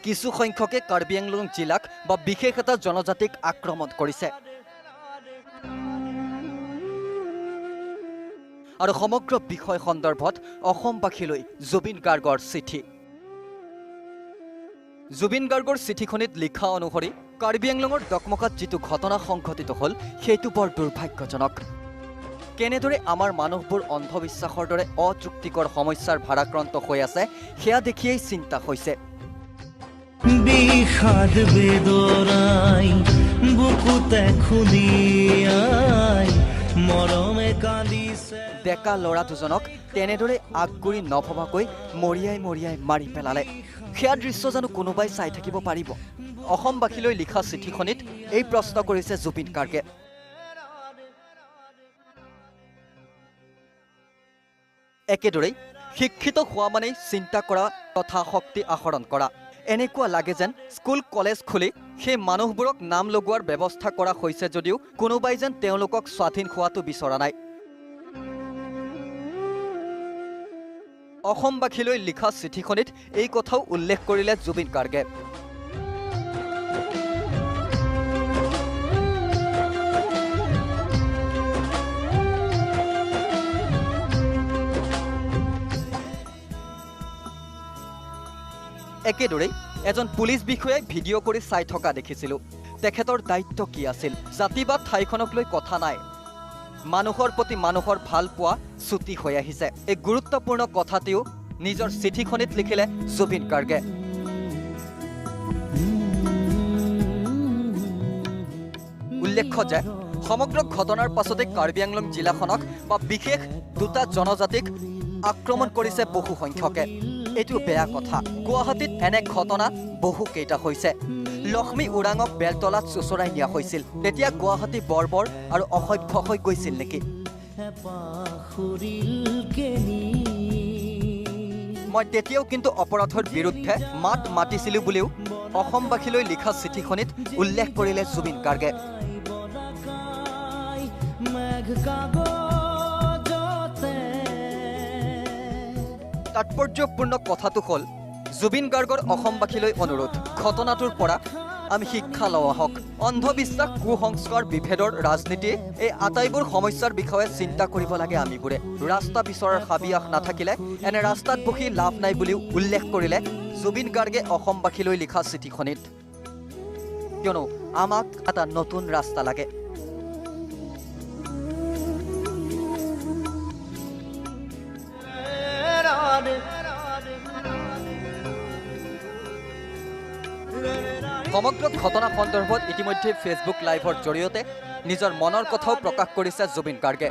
কিছু সংখ্যকে কাৰ্বি আংলং জিলাক বা বিশেষ এটা জনজাতিক আক্ৰমণ কৰিছে আৰু সমগ্ৰ বিষয় সন্দৰ্ভত অসমবাসীলৈ জুবিন গাৰ্গৰ চিঠি জুবিন গাৰ্গৰ চিঠিখনিত লিখা অনুসৰি কাৰ্বি আংলঙৰ ডকমকাত যিটো ঘটনা সংঘটিত হ'ল সেইটো বৰ দুৰ্ভাগ্যজনক কেনেদৰে আমাৰ মানুহবোৰ অন্ধবিশ্বাসৰ দৰে অযুক্তিকৰ সমস্যাৰ ভাৰাক্ৰান্ত হৈ আছে সেয়া দেখিয়েই চিন্তা হৈছে বিষাদ বেদৰাই বুকুতে খুলিয়াই মৰমে কান্দিছে ডেকা ল'ৰা দুজনক তেনেদৰে আগগুৰি নভবাকৈ মৰিয়াই মৰিয়াই মাৰি পেলালে সেয়া দৃশ্য জানো কোনোবাই চাই থাকিব পাৰিব অসমবাসীলৈ লিখা চিঠিখনিত এই প্ৰশ্ন কৰিছে জুবিন গাৰ্গে একেদৰেই শিক্ষিত হোৱা মানেই চিন্তা কৰা তথা শক্তি আহৰণ কৰা এনেকুৱা লাগে যেন স্কুল কলেজ খুলি সেই মানুহবোৰক নাম লগোৱাৰ ব্যৱস্থা কৰা হৈছে যদিও কোনোবাই যেন তেওঁলোকক স্বাধীন হোৱাটো বিচৰা নাই অসমবাসীলৈ লিখা চিঠিখনিত এই কথাও উল্লেখ কৰিলে জুবিন গাৰ্গে একেদৰেই এজন পুলিচ বিষয়াই ভিডিঅ' কৰি চাই থকা দেখিছিলোঁ তেখেতৰ দায়িত্ব কি আছিল জাতি বা ঠাইখনক লৈ কথা নাই মানুহৰ প্ৰতি মানুহৰ ভাল পোৱা ছুটি হৈ আহিছে এই গুৰুত্বপূৰ্ণ কথাটিও নিজৰ চিঠিখনিত লিখিলে জুবিন গাৰ্গে উল্লেখ্য যে সমগ্ৰ ঘটনাৰ পাছতে কাৰ্বি আংলং জিলাখনক বা বিশেষ দুটা জনজাতিক আক্ৰমণ কৰিছে বহু সংখ্যকে এইটো বেয়া কথা গুৱাহাটীত এনে ঘটনা বহু কেইটা হৈছে লক্ষ্মী উৰাঙক বেলতলাত চুচৰাই নিয়া হৈছিল তেতিয়া গুৱাহাটী বৰ্বৰ আৰু অসভ্য হৈ গৈছিল নেকি মই তেতিয়াও কিন্তু অপৰাধৰ বিৰুদ্ধে মাত মাতিছিলোঁ বুলিও অসমবাসীলৈ লিখা চিঠিখনিত উল্লেখ কৰিলে জুবিন গাৰ্গে তাৎপৰ্যপূৰ্ণ কথাটো হ'ল জুবিন গাৰ্গৰ অসমবাসীলৈ অনুৰোধ ঘটনাটোৰ পৰা আমি শিক্ষা লওঁ আহক অন্ধবিশ্বাস কুসংস্কাৰ বিভেদৰ ৰাজনীতি এই আটাইবোৰ সমস্যাৰ বিষয়ে চিন্তা কৰিব লাগে আমিবোৰে ৰাস্তা বিচৰাৰ হাবিয়াস নাথাকিলে এনে ৰাস্তাত বহি লাভ নাই বুলিও উল্লেখ কৰিলে জুবিন গাৰ্গে অসমবাসীলৈ লিখা চিঠিখনিত কিয়নো আমাক এটা নতুন ৰাস্তা লাগে সমগ্ৰ ঘটনা সন্দৰ্ভত ইতিমধ্যে ফেচবুক লাইভৰ জৰিয়তে নিজৰ মনৰ কথাও প্ৰকাশ কৰিছে জুবিন গাৰ্গে